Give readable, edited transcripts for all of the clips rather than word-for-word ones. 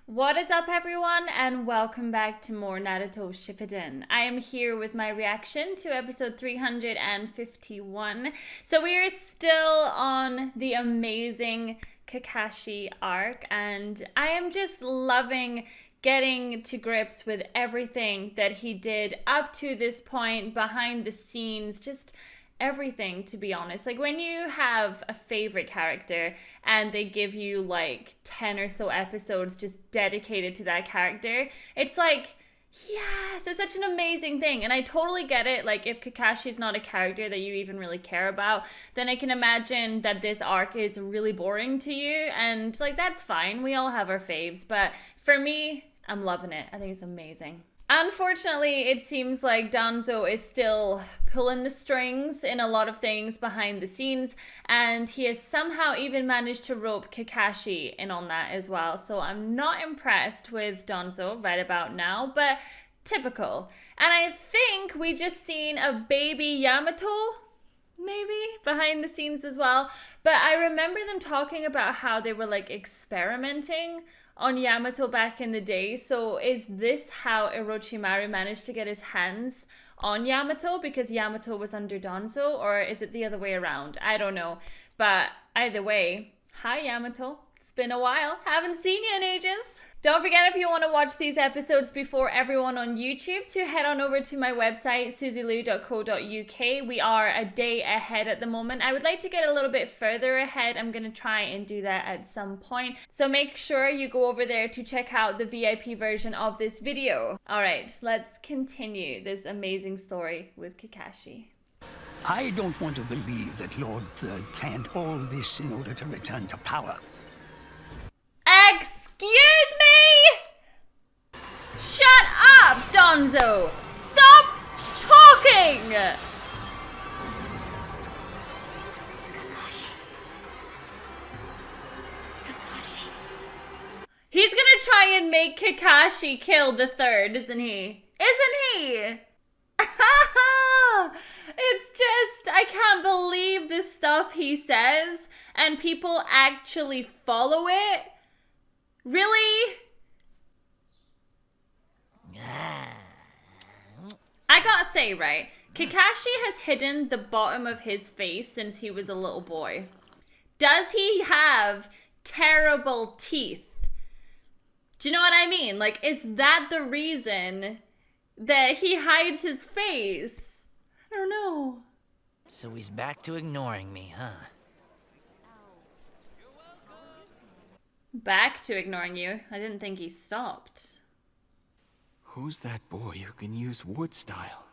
What is up, everyone, and welcome back to more Naruto Shippuden. I am here with my reaction to episode 351. So we are still on the amazing Kakashi arc, and I am just loving getting to grips with everything that he did up to this point, behind the scenes, just everything, to be honest. Like, when you have a favorite character and they give you like 10 or so episodes just dedicated to that character, it's like, yes, it's such an amazing thing. And I totally get it. Like, if Kakashi's not a character that you even really care about, then I can imagine that this arc is really boring to you, and like, that's fine. We all have our faves, but for me, I'm loving it. I think it's amazing. Unfortunately, it seems like Danzo is still pulling the strings in a lot of things behind the scenes, and he has somehow even managed to rope Kakashi in on that as well. So I'm not impressed with Danzo right about now, but typical. And I think we just seen a baby Yamato, maybe, behind the scenes as well. But I remember them talking about how they were like experimenting on Yamato back in the day. So is this how Orochimaru managed to get his hands on Yamato, because Yamato was under Danzo, or is it the other way around? I don't know. But either way, hi Yamato. It's been a while. Haven't seen you in ages. Don't forget, if you want to watch these episodes before everyone on YouTube, to head on over to my website, suzylu.co.uk. We are a day ahead at the moment. I would like to get a little bit further ahead. I'm going to try and do that at some point. So make sure you go over there to check out the VIP version of this video. All right, let's continue this amazing story with Kakashi. I don't want to believe that Lord Third planned all this in order to return to power. Excuse me! Shut up, Danzo! Stop talking! Kakashi. He's gonna try and make Kakashi kill the third, isn't he? Isn't he? It's just, I can't believe the stuff he says and people actually follow it. Really? I gotta say, right, Kakashi has hidden the bottom of his face since he was a little boy. Does he have terrible teeth? Do you know what I mean? Like, is that the reason that he hides his face? I don't know. So he's back to ignoring me, huh? Back to ignoring you? I didn't think he stopped. Who's that boy who can use wood style?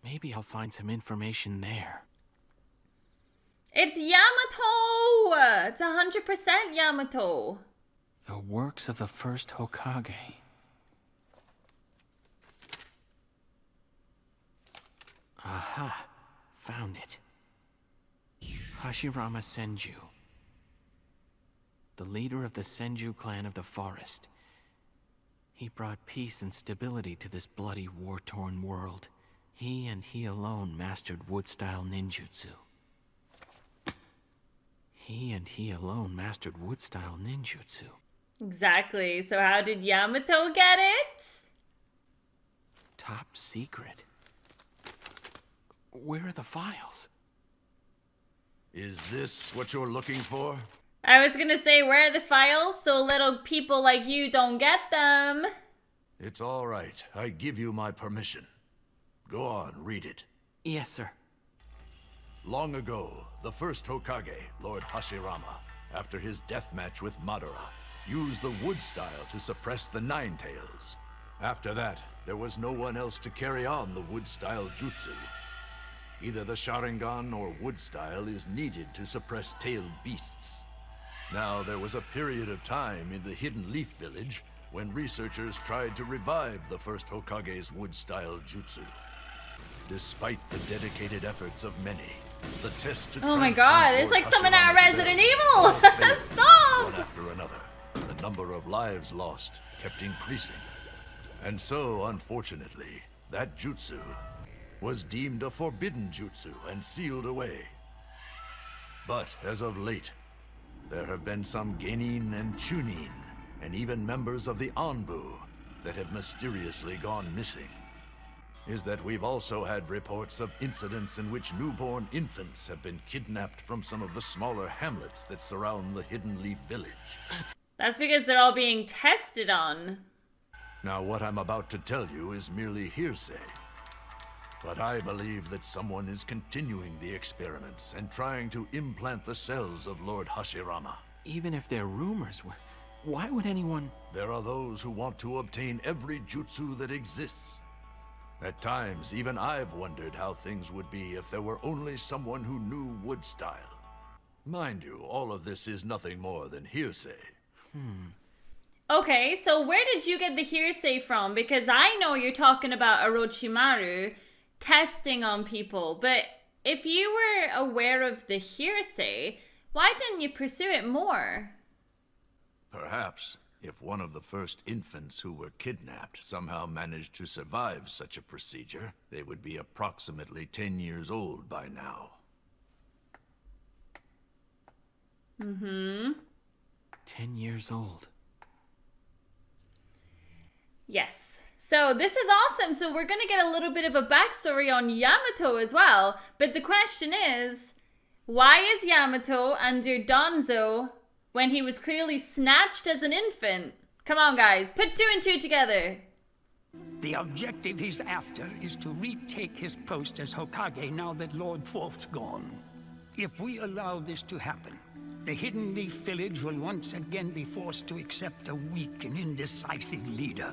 Maybe I'll find some information there. It's Yamato! It's 100% Yamato. The works of the first Hokage. Aha, found it. Hashirama Senju, the leader of the Senju clan of the forest. He brought peace and stability to this bloody, war-torn world. He and he alone mastered wood-style ninjutsu. He and he alone mastered wood-style ninjutsu. Exactly. So how did Yamato get it? Top secret. Where are the files? Is this what you're looking for? I was gonna say, where are the files so little people like you don't get them? It's all right. I give you my permission. Go on, read it. Yes, sir. Long ago, the first Hokage, Lord Hashirama, after his death match with Madara, used the wood style to suppress the Nine Tails. After that, there was no one else to carry on the wood style jutsu. Either the Sharingan or wood style is needed to suppress tailed beasts. Now, there was a period of time in the Hidden Leaf Village when researchers tried to revive the first Hokage's wood style jutsu. Despite the dedicated efforts of many, the test to Oh my god, it's like someone out of Resident Evil! Stop! One after another, the number of lives lost kept increasing. And so, unfortunately, that jutsu was deemed a forbidden jutsu and sealed away. But as of late, There have been some genin and chunin, and even members of the Anbu that have mysteriously gone missing. Is that we've also had reports of incidents in which newborn infants have been kidnapped from some of the smaller hamlets that surround the Hidden Leaf Village. That's because they're all being tested on. Now, what I'm about to tell you is merely hearsay. But I believe that someone is continuing the experiments and trying to implant the cells of Lord Hashirama. Even if they're rumors, why would anyone... There are those who want to obtain every jutsu that exists. At times, even I've wondered how things would be if there were only someone who knew wood style. Mind you, all of this is nothing more than hearsay. Okay, so where did you get the hearsay from? Because I know you're talking about Orochimaru testing on people, but if you were aware of the hearsay, why didn't you pursue it more? Perhaps, if one of the first infants who were kidnapped somehow managed to survive such a procedure, they would be approximately 10 years old by now. 10 years old. Yes. So this is awesome. So we're going to get a little bit of a backstory on Yamato as well. But the question is, why is Yamato under Danzo when he was clearly snatched as an infant? Come on, guys. Put 2 and 2 together. The objective he's after is to retake his post as Hokage now that Lord Forth's gone. If we allow this to happen, the Hidden Leaf Village will once again be forced to accept a weak and indecisive leader.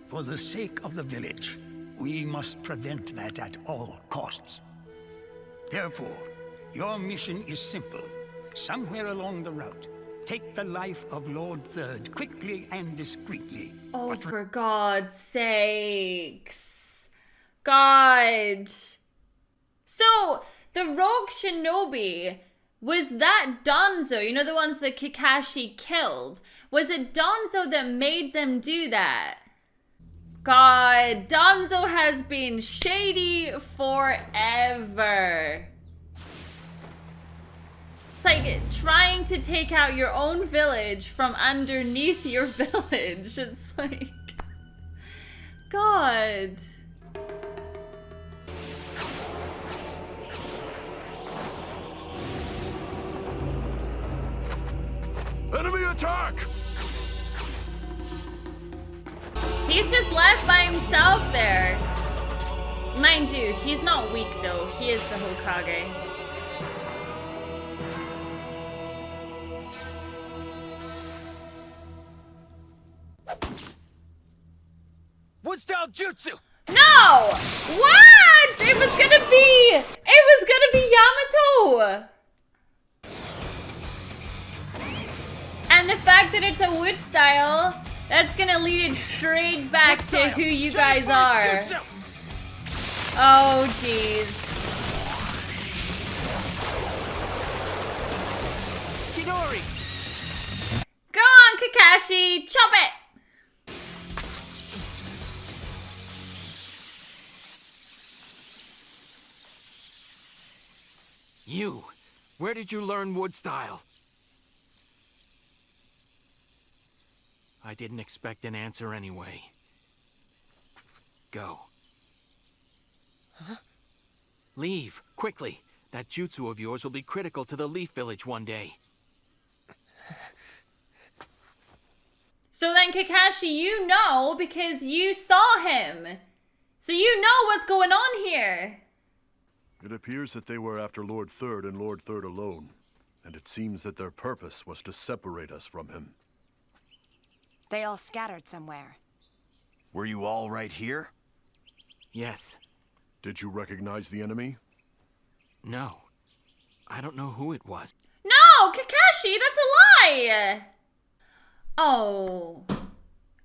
For the sake of the village, we must prevent that at all costs. Therefore, your mission is simple. Somewhere along the route, take the life of Lord Third quickly and discreetly. Oh, for God's sakes. God. So, the rogue shinobi, was that Danzo? You know, the ones that Kakashi killed. Was it Danzo that made them do that? God, Danzo has been shady forever. It's like trying to take out your own village from underneath your village. It's like, God. Enemy attack! He's just left by himself there. Mind you, he's not weak though. He is the Hokage. Wood-style jutsu! No! What? It was gonna be Yamato! And the fact that it's a wood style, that's gonna lead it straight back to who you guys are. Oh, jeez. Chidori! Go on, Kakashi, chop it! You, where did you learn wood style? I didn't expect an answer anyway. Go. Huh? Leave, quickly. That jutsu of yours will be critical to the Leaf Village one day. So then, Kakashi, you know because you saw him. So you know what's going on here. It appears that they were after Lord Third and Lord Third alone, and it seems that their purpose was to separate us from him. They all scattered somewhere. Were you all right here? Yes. Did you recognize the enemy? No. I don't know who it was. No, Kakashi, that's a lie! Oh.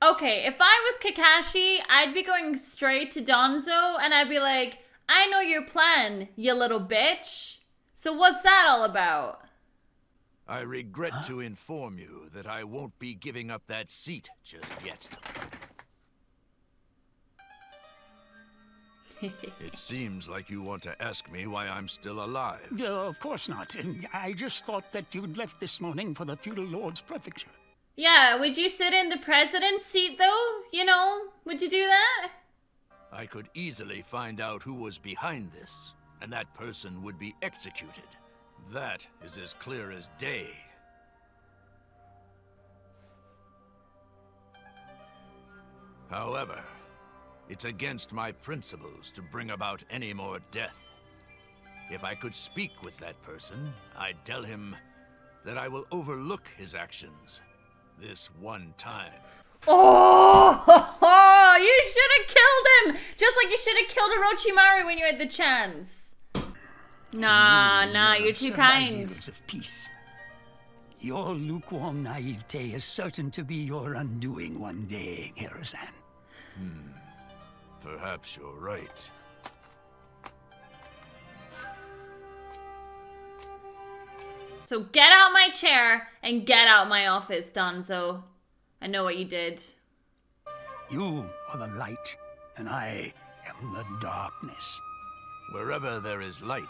Okay, if I was Kakashi, I'd be going straight to Danzo, and I'd be like, I know your plan, you little bitch. So what's that all about? I regret to inform you that I won't be giving up that seat just yet. It seems like you want to ask me why I'm still alive. Of course not. I just thought that you'd left this morning for the feudal lord's prefecture. Yeah, would you sit in the president's seat though? You know, would you do that? I could easily find out who was behind this, and that person would be executed. That is as clear as day. However, it's against my principles to bring about any more death. If I could speak with that person, I'd tell him that I will overlook his actions this one time. Oh, you should have killed him! Just like you should have killed Orochimaru when you had the chance. Nah, you're too kind. Ideals of peace. Your lukewarm naivete is certain to be your undoing one day, Hiruzen. Perhaps you're right. So get out my chair and get out my office, Danzo. I know what you did. You are the light, and I am the darkness. Wherever there is light,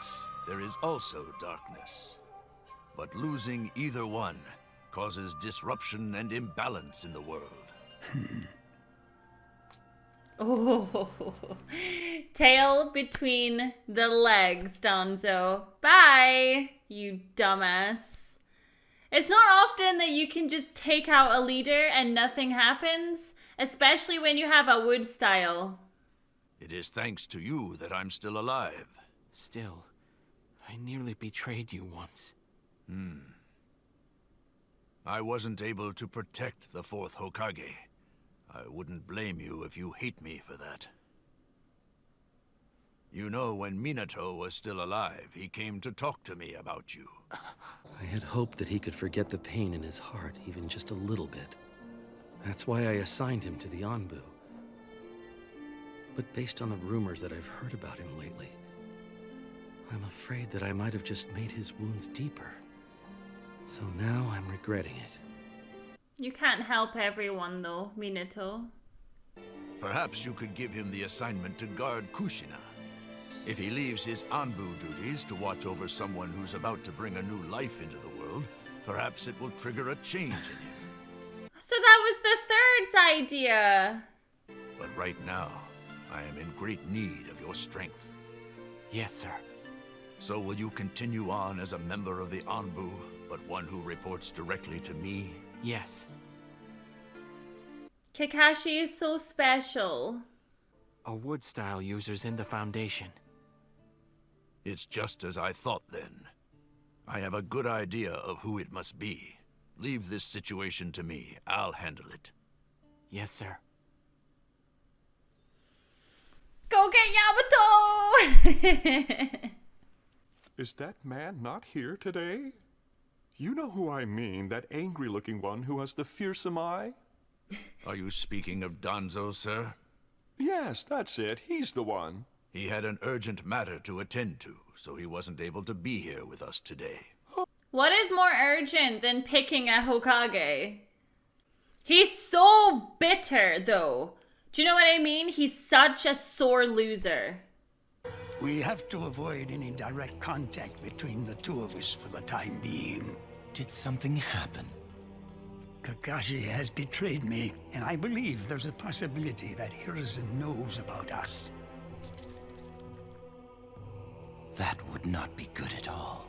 there is also darkness. But losing either one causes disruption and imbalance in the world. Oh, tail between the legs, Danzo. Bye, you dumbass. It's not often that you can just take out a leader and nothing happens, especially when you have a wood style. It is thanks to you that I'm still alive. Still, I nearly betrayed you once. I wasn't able to protect the fourth Hokage. I wouldn't blame you if you hate me for that. You know, when Minato was still alive, he came to talk to me about you. I had hoped that he could forget the pain in his heart, even just a little bit. That's why I assigned him to the Anbu. But based on the rumors that I've heard about him lately, I'm afraid that I might have just made his wounds deeper. So now I'm regretting it. You can't help everyone though, Minato. Perhaps you could give him the assignment to guard Kushina. If he leaves his Anbu duties to watch over someone who's about to bring a new life into the world, perhaps it will trigger a change in him. So that was the third's idea. But right now, I am in great need of your strength. Yes, sir. So will you continue on as a member of the Anbu, but one who reports directly to me? Yes. Kakashi is so special. A wood-style user's in the Foundation. It's just as I thought then. I have a good idea of who it must be. Leave this situation to me. I'll handle it. Yes, sir. Go get Yamato! Is that man not here today? You know who I mean, that angry-looking one who has the fearsome eye? Are you speaking of Danzo, sir? Yes, that's it. He's the one. He had an urgent matter to attend to, so he wasn't able to be here with us today. What is more urgent than picking a Hokage? He's so bitter, though. Do you know what I mean? He's such a sore loser. We have to avoid any direct contact between the two of us for the time being. Did something happen? Kakashi has betrayed me, and I believe there's a possibility that Hiruzen knows about us. That would not be good at all.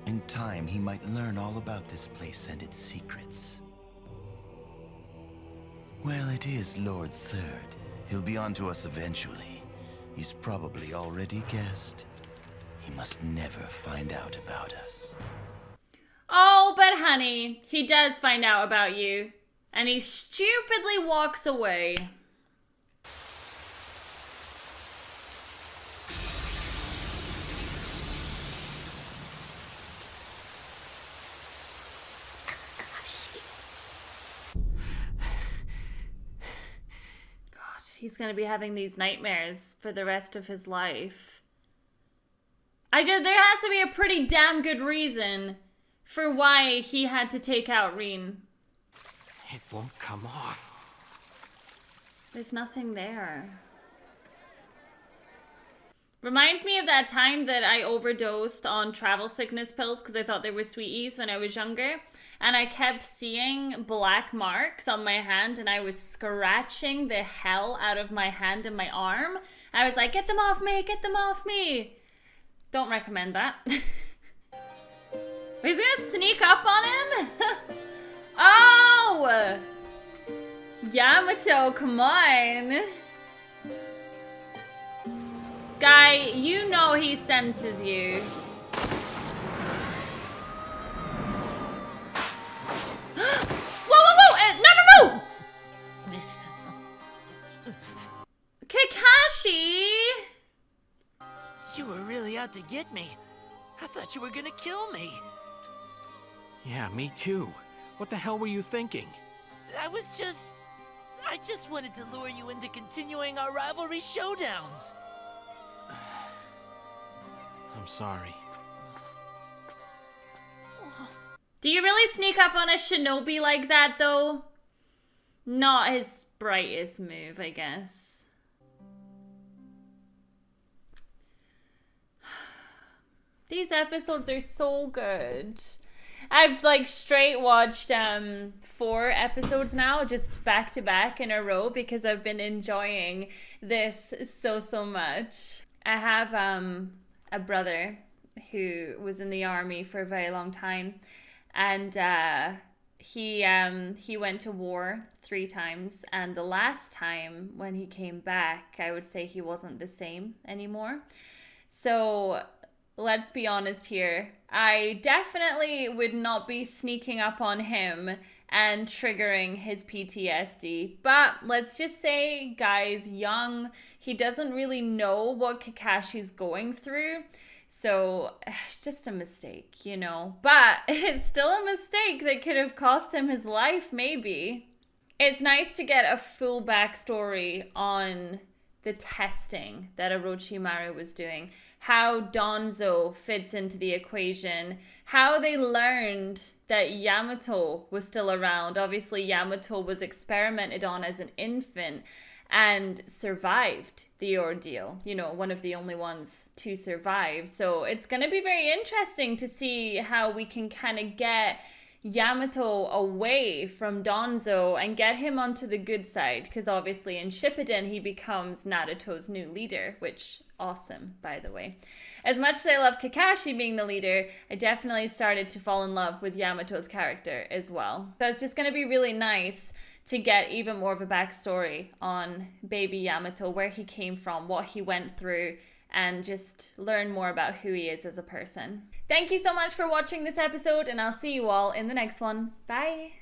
In time, he might learn all about this place and its secrets. Well, it is Lord Third. He'll be on to us eventually. He's probably already guessed. He must never find out about us. Oh, but honey, he does find out about you. And he stupidly walks away. He's going to be having these nightmares for the rest of his life. There has to be a pretty damn good reason for why he had to take out Rin. It won't come off. There's nothing there. Reminds me of that time that I overdosed on travel sickness pills because I thought they were sweeties when I was younger. And I kept seeing black marks on my hand and I was scratching the hell out of my hand and my arm. I was like, get them off me, get them off me. Don't recommend that. He's gonna sneak up on him? Oh! Yamato, come on. Guy, you know he senses you. Whoa, whoa, whoa! No, no, no! Kakashi! You were really out to get me. I thought you were gonna kill me. Yeah, me too. What the hell were you thinking? I just wanted to lure you into continuing our rivalry showdowns. I'm sorry. Do you really sneak up on a shinobi like that, though? Not his brightest move, I guess. These episodes are so good. I've like straight watched 4 episodes now, just back to back in a row, because I've been enjoying this so much. I have a brother who was in the army for a very long time, and he went to war 3 times, and the last time when he came back, I would say he wasn't the same anymore. So let's be honest here. I definitely would not be sneaking up on him and triggering his PTSD. But let's just say, guy's young. He doesn't really know what Kakashi's going through. So it's just a mistake, you know. But it's still a mistake that could have cost him his life, maybe. It's nice to get a full backstory on the testing that Orochimaru was doing, how Danzo fits into the equation, how they learned that Yamato was still around. Obviously, Yamato was experimented on as an infant and survived the ordeal, you know, one of the only ones to survive. So it's going to be very interesting to see how we can kind of get Yamato away from Danzo and get him onto the good side, because obviously in Shippuden he becomes Naruto's new leader, which awesome, by the way. As much as I love Kakashi being the leader, I definitely started to fall in love with Yamato's character as well. So it's just going to be really nice to get even more of a backstory on baby Yamato, where he came from, what he went through, and just learn more about who he is as a person. Thank you so much for watching this episode, and I'll see you all in the next one. Bye!